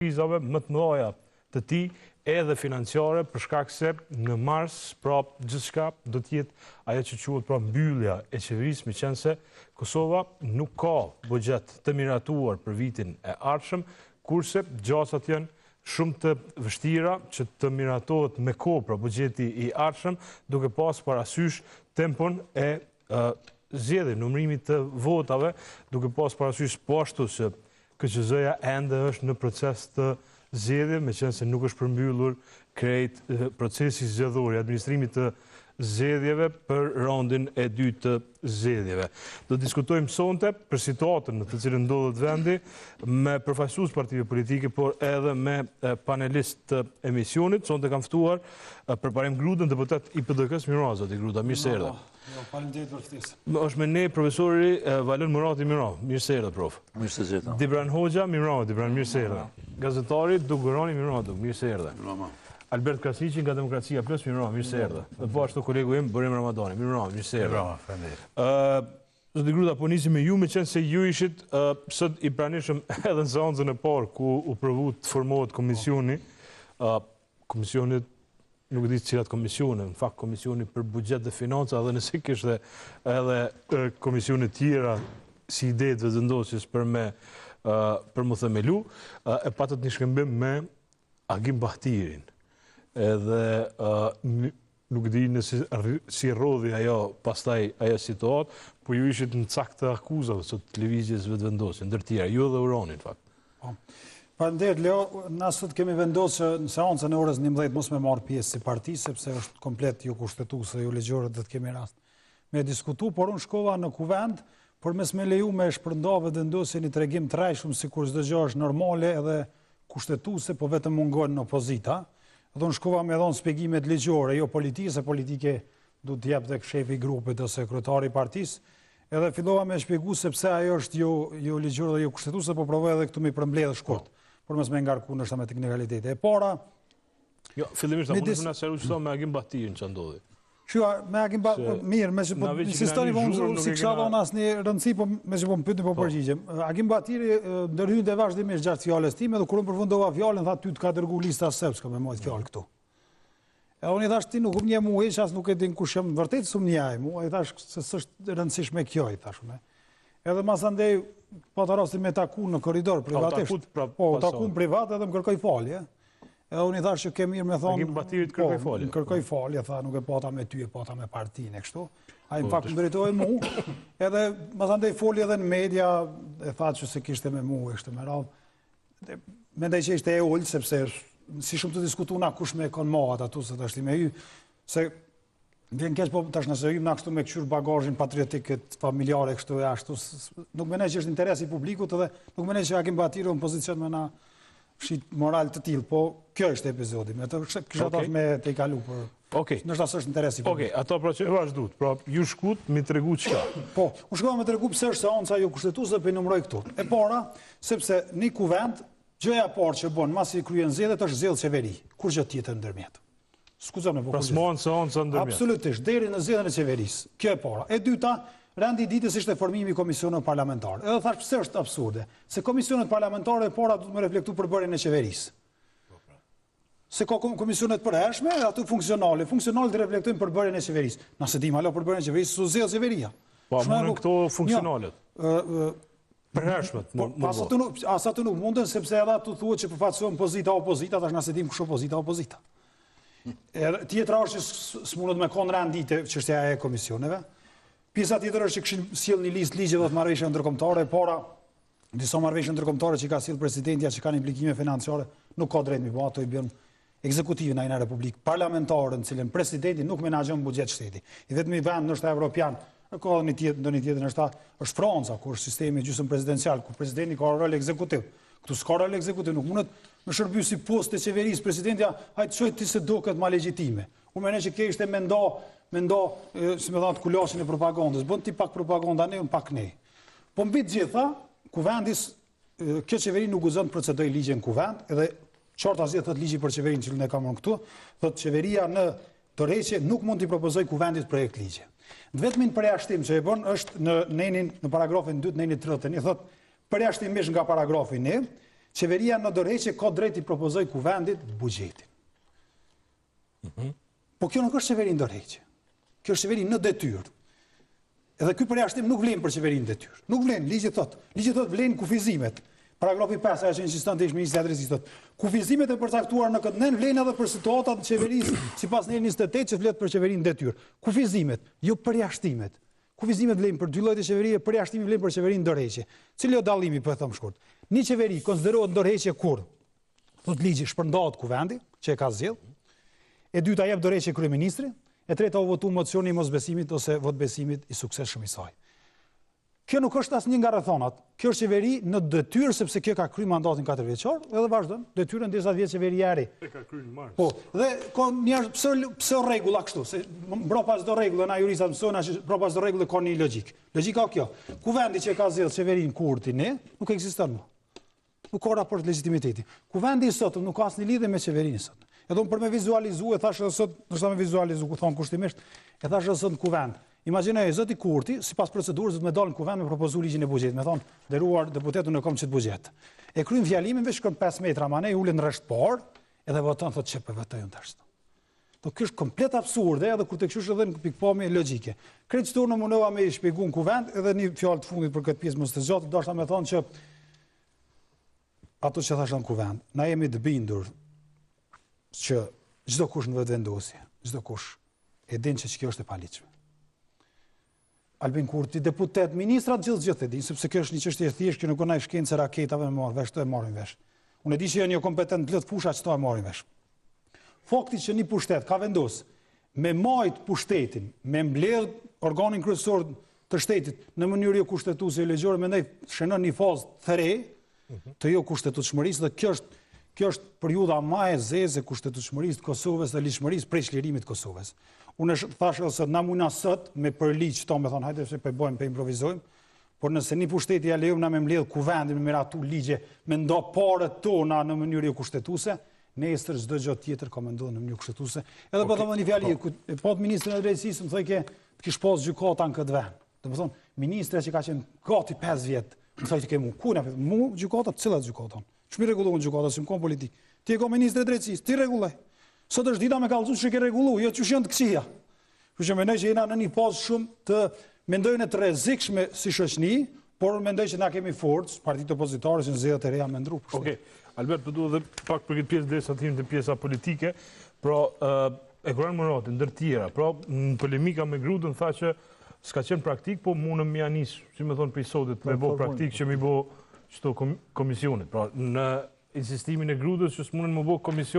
krizave më të mëdha të tij edhe financiare për shkak se në mars gjithçka do të jetë ajo që quhet mbyllja e qeverisë, meqense Kosova nuk ka buxhet të miratuar për vitin e ardhshëm, kurse gjasat janë shumë të vështira që të miratohet me kohë buxheti i ardhshëm, duke pas parasysh tempon e zgjedhjeve, numërimit të votave, duke pas parasysh po ashtu se KQZ-ja ende është në proces të zgjedhjeve, meqense nuk është përmbyllur krejt procesi zgjedhor i administrimit të zgjedhjeve për raundin e dytë të zgjedhjeve. Do të diskutojmë sonte për situatën në të cilën ndodhet vendi me përfaqësues partive politike, por edhe me panelistë të emisionit. Sonte kam ftuar përparim Grudën, deputet i PDK-s. Mirë zoti Gruda, mirë se erdhe. Faleminderit për ftesën. Është me ne profesori Valon Murati, mirë se erdhe prof. Mirë se jeta. Dibran Hoxha, mirë se erdhe. Gazetari Dugoroni, mirë se erdhe. Albert Krasiqi nga Demokracia Plus, mirë se erdhe. Dhe po ashtu kolegu im Borim Ramadani, mirë se erdhe. Zoti Gruda, po nisim me ju, meqense ju ishit sot i pranishëm edhe në seancën e parë ku u provu të formohet komisioni. Komisionit nuk di cilat komisione, në fakt komisioni për buxhet dhe financa, dhe nëse kishte edhe komisione tjera si ide të vendosjes për më themelu, e patët një shkëmbim me Agim Bahtirin. Edhe nuk di nëse si rrodhi ajo pastaj ajo situatë, po ju ishit në cakt të akuzave sot televizjes vetë vendosje, ndër tjera, ju edhe Uroni në fakt. Faleminderit Leo, na sot kemi vendosur në seancën e orës 11 mos me marr pjesë si parti, sepse është komplet jo kushtetuese, jo ligjore, do të kemi rast me diskutu, por unë shkova në kuvend përmes me leju me shpërndave vendosjen një tregim të rrajshëm sikur çdo gjë është normale edhe kushtetuese, po vetëm mungon në opozita. Dhe unë shkova me dhënë shpjegimet ligjore, jo politike, se politike du të jep tek shefi i grupit ose kryetari i partisë. Edhe fillova me shpjegu sepse ajo është jo ligjore dhe jo kushtetuese, po provoj edhe këtu me përmbledh shkurt. Por mos me ngarku ndoshta me teknikalitete. E para, jo, fillimisht unë na sqaroj me Agim Bahtirin ç'a ndodhi. Shua, me Agim Bahtirin, mirë, me që po insistoni vonë si kisha dhënë asnjë rëndësi, po me që po më pyetni po përgjigjem. Agim Bahtiri ndërhynte vazhdimisht gjatë fjalës time dhe kur unë përfundova fjalën tha ty të ka dërguar lista sepse me mojt fjalë këtu. E unë i thash ti nuk më njeh mua, as nuk e din kush jam vërtet, s'u njeh mua, i thash se s'është rëndësishme kjo, i thash unë. Edhe mas andej po të rasti me taku në korridor privatisht. Po, taku në privat edhe më kërkoj falje. Edhe unë i thash që ke mirë me thonë... Agim Bahtirit kërkoj falje? Më kërkoj falje, tha nuk e pata me ty, e pata me partinë e kështu. A i në fakt më drejtoj mu, edhe mas andej folje edhe në media, e tha që se kishte me mu, e kështë me radhë. Mendej që ishte e ullë, sepse si shumë të diskutuna kush me kon mahat atu, se të ashti me ju, se vjen keq, po tash nëse hyjmë na kështu me këqyr bagazhin patriotik familjare kështu e ashtu, nuk mendoj që është interesi i publikut edhe nuk mendoj që Agim Bahtiri në pozicion me na shit moral të tillë, po kjo është epizodi. Me të kisha tash me të i kalu për. Okej. Ndoshta s'është interesi i publikut. Okej, ato pra që vazhdut. Pra ju shkut mi tregu çka? Po, u shkova me tregu pse është seanca jo kushtetuese, po i numëroj këtu. E para, sepse në kuvend gjëja e parë që bën masi kryen zgjedhjet është zgjedh qeveri. Kur gjë tjetër ndërmjet. Skuzëm në pra s'mohen seanca ndërmjet. Absolutisht, deri në zgjedhjen e qeverisë. Kjo e para. E dyta, rendi i ditës ishte formimi i komisioneve parlamentare. Edhe thash pse është absurde, se komisionet parlamentare e para duhet të reflektojnë përbërjen e qeverisë. Se ka komisionet përhershme, ato funksionale të reflektojnë përbërjen e qeverisë. Nëse dim alo përbërjen e qeverisë, su zgjedh qeveria. Po, mundën këto funksionalet. Përhershmet. Asa të nuk mundën, sepse edhe atu thuhet që përfaqësohen opozita, tash nëse dim kush opozita. Tjetra është që s'mundet me konë rendite çështja e komisioneve. Pjesa tjetër është që kishin sjell një listë ligjeve të marrëveshjeve ndërkombëtare, para disa marrëveshje ndërkombëtare që ka sjell presidentja që kanë implikime financiare, nuk ka drejt mi bëj ato, i bën ekzekutivin në një republikë parlamentare në cilën presidenti nuk menaxhon buxhet shteti. I vetmi vend ndoshta evropian, ka ndonjë tjetër ndoshta është Franca, ku është sistemi gjysmë prezidencial, ku presidenti ka rol ekzekutiv. Këtu s'ka rol ekzekutiv, nuk mundet me shërby si postë e qeverisë presidentja, hajtë çoj ti se do këtë ma legjitime. Unë mendoj që kjo ishte mendo, si më thonë, kulashin e propagandës. Bën ti pak propaganda ne, unë pak ne. Po mbi të gjitha, kuvendis, kjo qeveri nuk gëzon të procedoj ligje në kuvend, edhe qarta asgjë thot ligji për qeverinë që ne kam këtu, thot qeveria në tërheqje nuk mund t'i propozoj kuvendit projekt ligje. Vetëm përjashtim që e bën është në paragrafin 2 në 31, thot përjashtimisht nga paragrafi 1, Qeveria në dorëheqje ka drejt i propozoj kuvendit buxhetin. Po kjo nuk është qeveri në dorëheqje. Kjo është qeveri në detyrë. Edhe ky përjashtim nuk vlen për qeverinë në detyrë. Nuk vlen, ligji thot vlen kufizimet. Paragrafi 5 ajo që insiston te ministri i drejtësisë thot, kufizimet e përcaktuara në këtë nen vlen edhe për situatat në qeverisë sipas nel 28 që flet për qeverinë në detyrë. Kufizimet, jo përjashtimet. Kufizimet vlen për dy llojet e qeverisë, përjashtimi vlen për qeverinë në dorëheqje. Cili është dallimi, po e them shkurt. Një qeveri konsiderohet dorëheqje kur thot ligji shpërndahet kuvendi që e ka zgjedh. E dyta jep dorëheqje kryeministri, e treta u votu mocioni i mosbesimit ose votbesimit i suksesshëm i saj. Kjo nuk është asnjë nga rrethonat. Kjo është qeveri në detyrë sepse kjo ka kryer mandatin 4 vjeçor edhe vazhdon detyrën derisa vjet qeveria e re. E ka kryer në mars. Po, dhe ka pse rregulla kështu, se mbrapa çdo rregull na juristat mësojnë që mbrapa çdo rregull ka një logjik. Logjika kjo. Kuvendi që ka zgjedhur qeverinë kurti ne nuk ekziston më. Nuk ka raport legitimiteti. Kuvendi i sotëm nuk ka asnjë lidhje me qeverinë sot. Edhe për me vizualizu, e thash edhe sot, nërsa me vizualizu, ku thonë kushtimisht, e thash edhe sot në kuvend. Imagjinoj, zoti Kurti, sipas procedurës, do të më dalë në kuvend me propozu ligjin e buxhetit, me thonë, nderuar deputetun e kom çet buxhet. E kryjm fjalimin veç shkon 5 metra manej, ulen në rresht parë, edhe voton thotë çe votojun tash. Do ky është komplet absurde, edhe kur të kshush edhe në pikpamje logjike. Krejtësor në munova me i shpjeguar në kuvend, edhe një fjalë të fundit për këtë pjesë mos të zgjatë, dashja më thonë që ato që thashën në kuvend, na jemi të bindur që çdo kush në vetëvendosje, çdo kush e din që kjo është e paligjshme. Albin Kurti, deputet, ministrat gjithë e din, sepse kjo është një çështje e thjeshtë, që nuk ka shkencë raketave me marrë vesh, të e marrin vesh. Unë e di që janë jo kompetent plot fusha që to e marrin vesh. Fakti që një pushtet ka vendos me majt pushtetin, me mbledh organin kryesor të shtetit në mënyrë jo kushtetuese e ligjore, mendoj shënon një fazë të re të jo kushtetutshmërisë dhe kjo është periudha më e zezë e kushtetutshmërisë të Kosovës dhe ligjshmërisë prej çlirimit të Kosovës. Unë thashë se na muna sot me për ligj to me thon hajde se po bëjmë, po improvizojmë, por nëse një pushteti ja lejon na me mbledh kuvendin me miratu ligje, me ndo parët tona në mënyrë jo kushtetuese, nesër çdo gjë tjetër ka menduar në mënyrë kushtetuese. Edhe po them një fjalë, po ministri i drejtësisë më thoi ke të kish pas gjykata në këtë vend. Domethënë, ministra që ka qenë gati 5 vjet, më thoi të kemu ku na mu gjykata, cilat gjykata? Çmi rregulluan gjykata si kom politik. Ti e ko ministri i drejtësisë, ti rregulloj. Sot është dita me kallëzu që ke rregullu, jo që janë të këqija. Kështu që mendoj që jena në një fazë shumë të mendojnë të rrezikshme si shoqëni, por mendoj që na kemi forcë, partitë opozitare që zgjedhjet e reja me ndru. Okej. Albert, po duhet edhe pak për këtë pjesë derisa të him te pjesa politike, pra e Goran Murati ndër tjera, pra në polemika me Grudën tha që s'ka qenë praktik, po mundëm ja nis, si më thon prej sotit, me bë praktik që mi bë çto komisionit. Pra në insistimin e Grudës që s'mundën më bë komision